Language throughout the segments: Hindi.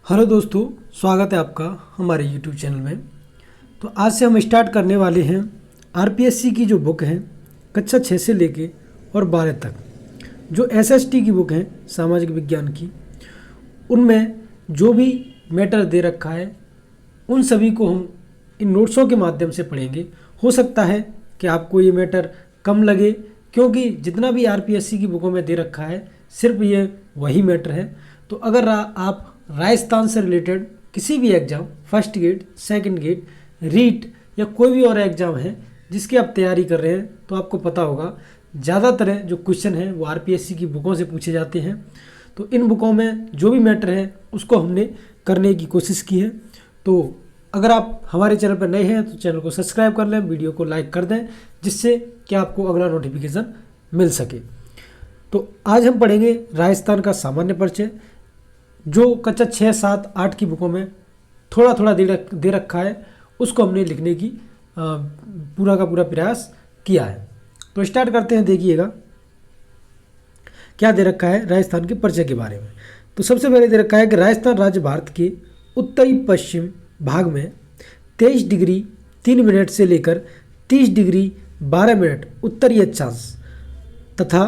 हेलो दोस्तों, स्वागत है आपका हमारे यूट्यूब चैनल में। तो आज से हम स्टार्ट करने वाले हैं आरपीएससी की जो बुक है कक्षा 6 से लेके और 12 तक, जो एसएसटी की बुक है सामाजिक विज्ञान की। उनमें जो भी मैटर दे रखा है उन सभी को हम इन नोट्सों के माध्यम से पढ़ेंगे। हो सकता है कि आपको ये मैटर कम लगे, क्योंकि जितना भी आरपीएससी की बुकों में दे रखा है सिर्फ ये वही मैटर है। तो अगर आप राजस्थान से रिलेटेड किसी भी exam, first grade, second grade, REET या कोई भी और एग्ज़ाम है जिसकी आप तैयारी कर रहे हैं, तो आपको पता होगा ज़्यादातर जो क्वेश्चन हैं वो आरपीएससी की बुकों से पूछे जाते हैं। तो इन बुकों में जो भी मैटर है उसको हमने करने की कोशिश की है। तो अगर आप हमारे चैनल पर नए हैं तो चैनल को सब्सक्राइब कर लें, वीडियो को लाइक कर दें, जिससे कि आपको अगला नोटिफिकेशन मिल सके। तो आज हम पढ़ेंगे राजस्थान का सामान्य परिचय, जो कक्षा 6, 7, 8 की बुकों में थोड़ा थोड़ा दे रखा है, उसको हमने लिखने की पूरा का पूरा प्रयास किया है। तो स्टार्ट करते हैं। देखिएगा क्या दे रखा है राजस्थान के परिचय के बारे में। तो सबसे पहले दे रखा है कि राजस्थान राज्य भारत के उत्तरी पश्चिम भाग में 23 डिग्री 3 मिनट से लेकर 30 डिग्री 12 मिनट उत्तरी अक्षांश तथा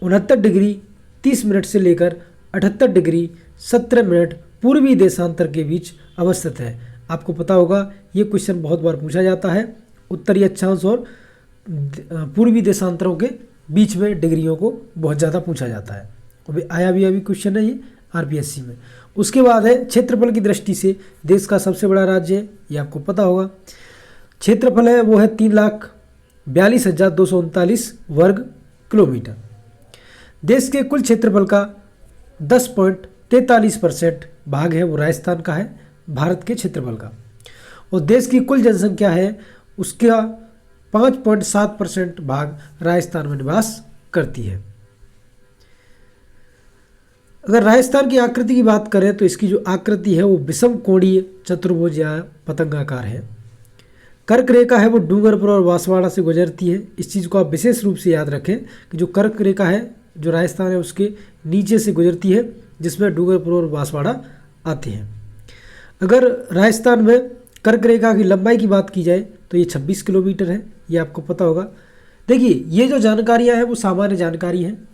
69 डिग्री 30 मिनट से लेकर 78 डिग्री 17 मिनट पूर्वी देशांतर के बीच अवस्थित है। आपको पता होगा ये क्वेश्चन बहुत बार पूछा जाता है, उत्तरी अक्षांश और पूर्वी देशांतरों के बीच में डिग्रियों को बहुत ज़्यादा पूछा जाता है। अभी आया भी अभी क्वेश्चन है ये आरपीएससी में। उसके बाद है क्षेत्रफल की दृष्टि से देश का सबसे बड़ा राज्य है, ये आपको पता होगा। क्षेत्रफल है वो है 3,42,239 वर्ग किलोमीटर। देश के कुल क्षेत्रफल का 10.43% भाग है वो राजस्थान का है, भारत के क्षेत्रफल का। और देश की कुल जनसंख्या है उसका 5.7% भाग राजस्थान में निवास करती है। अगर राजस्थान की आकृति की बात करें तो इसकी जो आकृति है वो विषम कोणीय चतुर्भुज या पतंगाकार है। कर्क रेखा है वो डूंगरपुर और बांसवाड़ा से गुजरती है। इस चीज़ को आप विशेष रूप से याद रखें कि जो कर्क रेखा है जो राजस्थान है उसके नीचे से गुजरती है, जिसमें डूंगरपुर और बांसवाड़ा आते हैं। अगर राजस्थान में कर्क रेखा की लंबाई की बात की जाए तो ये 26 किलोमीटर है, ये आपको पता होगा। देखिए ये जो जानकारियाँ हैं वो सामान्य जानकारी हैं।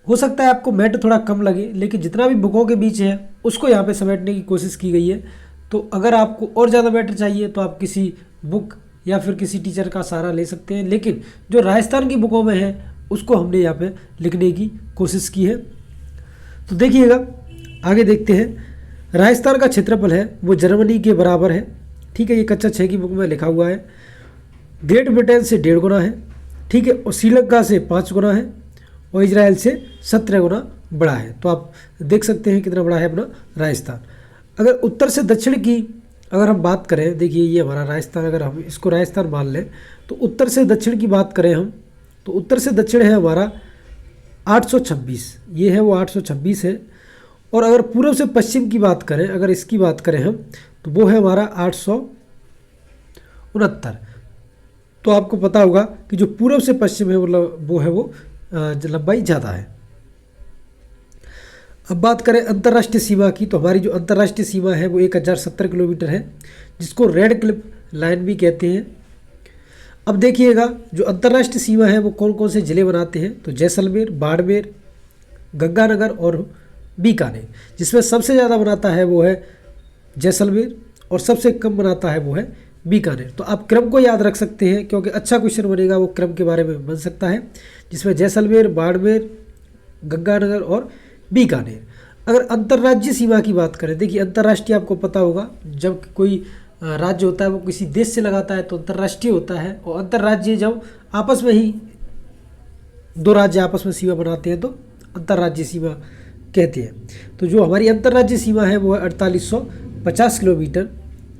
हो सकता है आपको मैटर थोड़ा कम लगे, लेकिन जितना भी बुकों के बीच है उसको यहाँ पे समेटने की कोशिश की गई है। तो अगर आपको और ज़्यादा मैटर चाहिए तो आप किसी बुक या फिर किसी टीचर का सहारा ले सकते हैं, लेकिन जो राजस्थान की बुकों में है उसको हमने यहाँ पे लिखने की कोशिश की है। तो देखिएगा आगे देखते हैं। राजस्थान का क्षेत्रफल है वो जर्मनी के बराबर है, ठीक है। ये कक्षा 6 की बुक में लिखा हुआ है। ग्रेट ब्रिटेन से 1.5 गुना है, ठीक है। और श्रीलंका से 5 गुना है और इजराइल से 17 गुना बड़ा है। तो आप देख सकते हैं कितना बड़ा है अपना राजस्थान। अगर उत्तर से दक्षिण की अगर हम बात करें, देखिए ये हमारा राजस्थान, अगर हम इसको राजस्थान मान लें तो उत्तर से दक्षिण की बात करें हम, तो उत्तर से दक्षिण है हमारा 826, ये है वो 826 है। और अगर पूर्व से पश्चिम की बात करें, अगर इसकी बात करें हम, तो वो है हमारा 869। तो आपको पता होगा कि जो पूर्व से पश्चिम है वो लंबाई ज़्यादा है। अब बात करें अंतर्राष्ट्रीय सीमा की, तो हमारी जो अंतर्राष्ट्रीय सीमा है वो 1070 किलोमीटर है, जिसको रेड क्लिफ लाइन भी कहते हैं। अब देखिएगा जो अंतर्राष्ट्रीय सीमा है वो कौन कौन से ज़िले बनाते हैं, तो जैसलमेर, बाड़मेर, गंगानगर और बीकानेर। जिसमें सबसे ज़्यादा बनाता है वो है जैसलमेर और सबसे कम बनाता है वो है बीकानेर। तो आप क्रम को याद रख सकते हैं, क्योंकि अच्छा क्वेश्चन बनेगा वो क्रम के बारे में बन सकता है, जिसमें जैसलमेर, बाड़मेर, गंगानगर और बीकानेर। अगर अंतर्राज्यीय सीमा की बात करें, देखिए अंतर्राष्ट्रीय आपको पता होगा जब कोई राज्य होता है वो किसी देश से लगाता है तो अंतर्राष्ट्रीय होता है, और अंतर्राज्यीय जब आपस में ही दो राज्य आपस में सीमा बनाते हैं तो अंतर्राज्यीय सीमा कहते हैं। तो जो हमारी अंतर्राज्यीय सीमा है वो है 4850 किलोमीटर।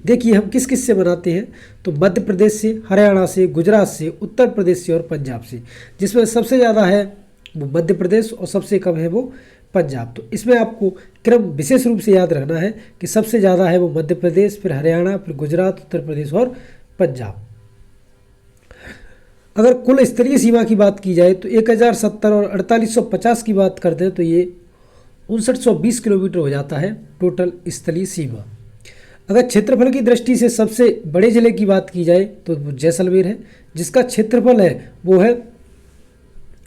देखिए हम किस किस से बनाते हैं, तो मध्य प्रदेश से, हरियाणा से, गुजरात से, उत्तर प्रदेश से और पंजाब से। जिसमें सबसे ज़्यादा है वो मध्य प्रदेश और सबसे कम है वो पंजाब। तो इसमें आपको क्रम विशेष रूप से याद रखना है कि सबसे ज़्यादा है वो मध्य प्रदेश, फिर हरियाणा, फिर गुजरात, उत्तर प्रदेश और पंजाब। अगर कुल स्तरीय सीमा की बात की जाए तो 1070 और 4850 की बात करते हैं तो ये 5920 किलोमीटर हो जाता है टोटल स्थलीय सीमा। अगर क्षेत्रफल की दृष्टि से सबसे बड़े जिले की बात की जाए तो वो जैसलमेर है, जिसका क्षेत्रफल है वो है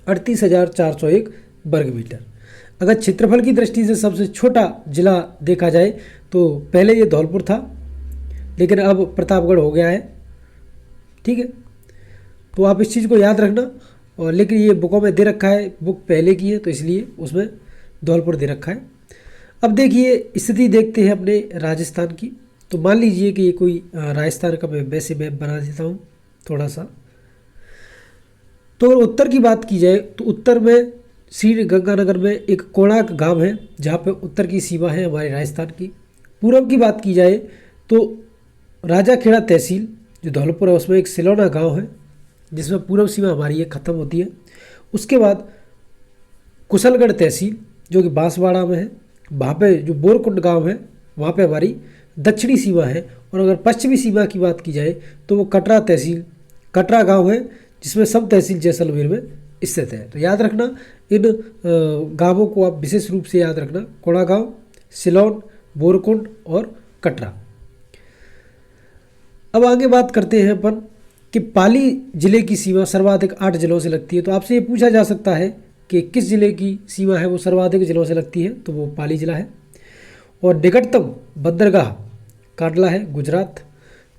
38,401 वर्ग मीटर। अगर क्षेत्रफल की दृष्टि से सबसे छोटा जिला देखा जाए तो पहले ये धौलपुर था, लेकिन अब प्रतापगढ़ हो गया है। ठीक है, तो आप इस चीज़ को याद रखना। और लेकिन ये बुकों में दे रखा है, बुक पहले की है तो इसलिए उसमें धौलपुर दे रखा है। अब देखिए स्थिति देखते हैं अपने राजस्थान की। तो मान लीजिए कि ये कोई राजस्थान का मैं वैसे मैप बना देता हूँ थोड़ा सा। तो उत्तर की बात की जाए तो उत्तर में श्री गंगानगर में एक कोणार्क गांव है, जहाँ पे उत्तर की सीमा है हमारे राजस्थान की। पूर्व की बात की जाए तो राजाखेड़ा तहसील जो धौलपुर है उसमें एक सिलौना गांव है, जिसमें पूर्व सीमा हमारी ये ख़त्म होती है। उसके बाद कुशलगढ़ तहसील जो कि बांसवाड़ा में है, वहाँ पे जो बोरकुंड गांव है वहाँ पे हमारी दक्षिणी सीमा है। और अगर पश्चिमी सीमा की बात की जाए तो वो कटरा तहसील, कटरा गांव है, जिसमें सब तहसील जैसलमेर में स्थित है। तो याद रखना इन गांवों को आप विशेष रूप से याद रखना, कोड़ा गांव, सिलोन, बोरकुंड और कटरा। अब आगे बात करते हैं अपन कि पाली जिले की सीमा सर्वाधिक 8 जिलों से लगती है। तो आपसे ये पूछा जा सकता है कि किस जिले की सीमा है वो सर्वाधिक जिलों से लगती है, तो वो पाली जिला है। और निकटतम बंदरगाह कांडला है, गुजरात।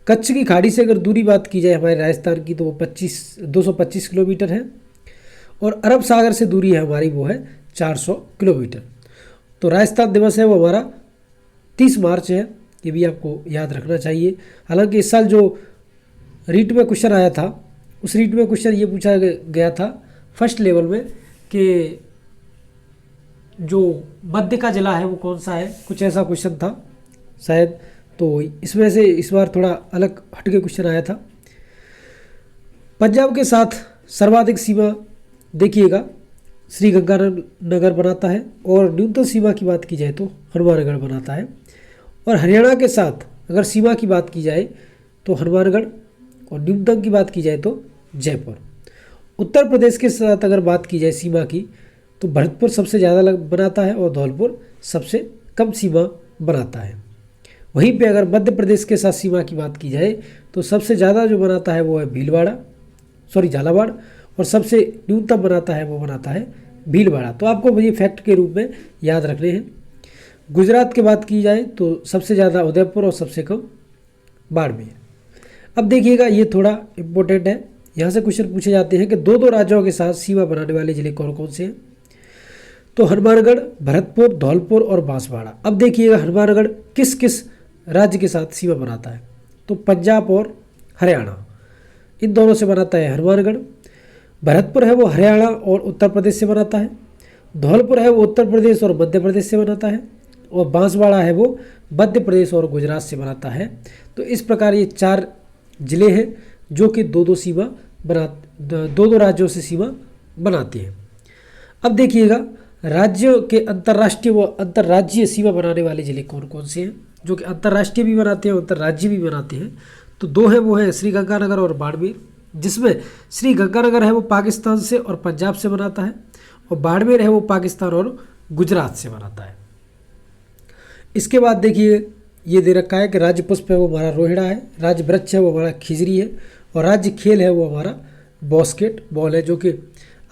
कच्छ की खाड़ी से अगर दूरी बात की जाए हमारे राजस्थान की तो वो 225 किलोमीटर है। और अरब सागर से दूरी है हमारी वो है 400 किलोमीटर। तो राजस्थान दिवस है वो हमारा 30 मार्च है, ये भी आपको याद रखना चाहिए। हालांकि इस साल जो रीट में क्वेश्चन आया था उस रीट में क्वेश्चन ये पूछा गया था फर्स्ट लेवल में कि जो मध्य का जिला है वो कौन सा है, कुछ ऐसा क्वेश्चन था शायद। तो इसमें से इस बार थोड़ा अलग हटके क्वेश्चन आया था। पंजाब के साथ सर्वाधिक सीमा देखिएगा श्री गंगानगर बनाता है, और न्यूनतम सीमा की बात की जाए तो हनुमानगढ़ बनाता है। और हरियाणा के साथ अगर सीमा की बात की जाए तो हनुमानगढ़, और न्यूनतम की बात की जाए तो जयपुर। उत्तर प्रदेश के साथ अगर बात की जाए सीमा की तो भरतपुर सबसे ज़्यादा बनाता है और धौलपुर सबसे कम सीमा बनाता है। वहीं पे अगर मध्य प्रदेश के साथ सीमा की बात की जाए तो सबसे ज़्यादा जो बनाता है वो है झालावाड़, और सबसे न्यूनतम बनाता है वो बनाता है भीलवाड़ा। तो आपको ये फैक्ट के रूप में याद रखने हैं। गुजरात की बात की जाए तो सबसे ज़्यादा उदयपुर और सबसे कम बाड़मेर। अब देखिएगा ये थोड़ा इम्पोर्टेंट है, यहाँ से क्वेश्चन पूछे जाते हैं कि दो दो राज्यों के साथ सीमा बनाने वाले जिले कौन कौन से हैं। तो हनुमानगढ़, भरतपुर, धौलपुर और बांसवाड़ा। अब देखिएगा हनुमानगढ़ किस किस राज्य के साथ सीमा बनाता है, तो पंजाब और हरियाणा इन दोनों से बनाता है हनुमानगढ़। भरतपुर है वो हरियाणा और उत्तर प्रदेश से बनाता है। धौलपुर है वो उत्तर प्रदेश और मध्य प्रदेश से बनाता है। और बांसवाड़ा है वो मध्य प्रदेश और गुजरात से बनाता है। तो इस प्रकार ये 4 जिले हैं जो कि दो दो राज्यों से सीमा बनाते हैं। अब देखिएगा राज्यों के अंतर्राष्ट्रीय व अंतर्राज्यीय सीमा बनाने वाले जिले कौन कौन से हैं, जो कि अंतर्राष्ट्रीय भी बनाते हैं अंतर्राज्यीय भी बनाते हैं। तो 2 हैं, वो है श्री गंगानगर और बाड़मेर, जिसमें श्री गंगानगर है वो पाकिस्तान से और पंजाब से बनाता है, और बाड़मेर है वो पाकिस्तान और गुजरात से बनाता है। इसके बाद देखिए ये दे रखा है कि राज्य पुष्प है वो हमारा रोहिड़ा है, राज्य वृक्ष है वो हमारा खिजरी है, और राज्य खेल है वो हमारा बास्केटबॉल है, जो कि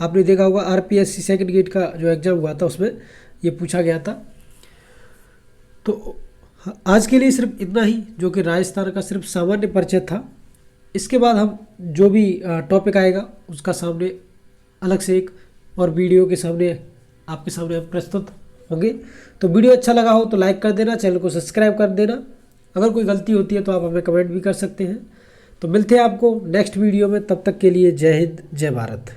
आपने देखा होगा आरपीएससी सेकंड गेट का जो एग्ज़ाम हुआ था उसमें ये पूछा गया था। तो आज के लिए सिर्फ इतना ही, जो कि राजस्थान का सिर्फ सामान्य परिचय था। इसके बाद हम जो भी टॉपिक आएगा उसका सामने अलग से एक और वीडियो के सामने आपके सामने हम प्रस्तुत होंगे। तो वीडियो अच्छा लगा हो तो लाइक कर देना, चैनल को सब्सक्राइब कर देना। अगर कोई गलती होती है तो आप हमें कमेंट भी कर सकते हैं। तो मिलते हैं आपको नेक्स्ट वीडियो में, तब तक के लिए जय हिंद, जय भारत।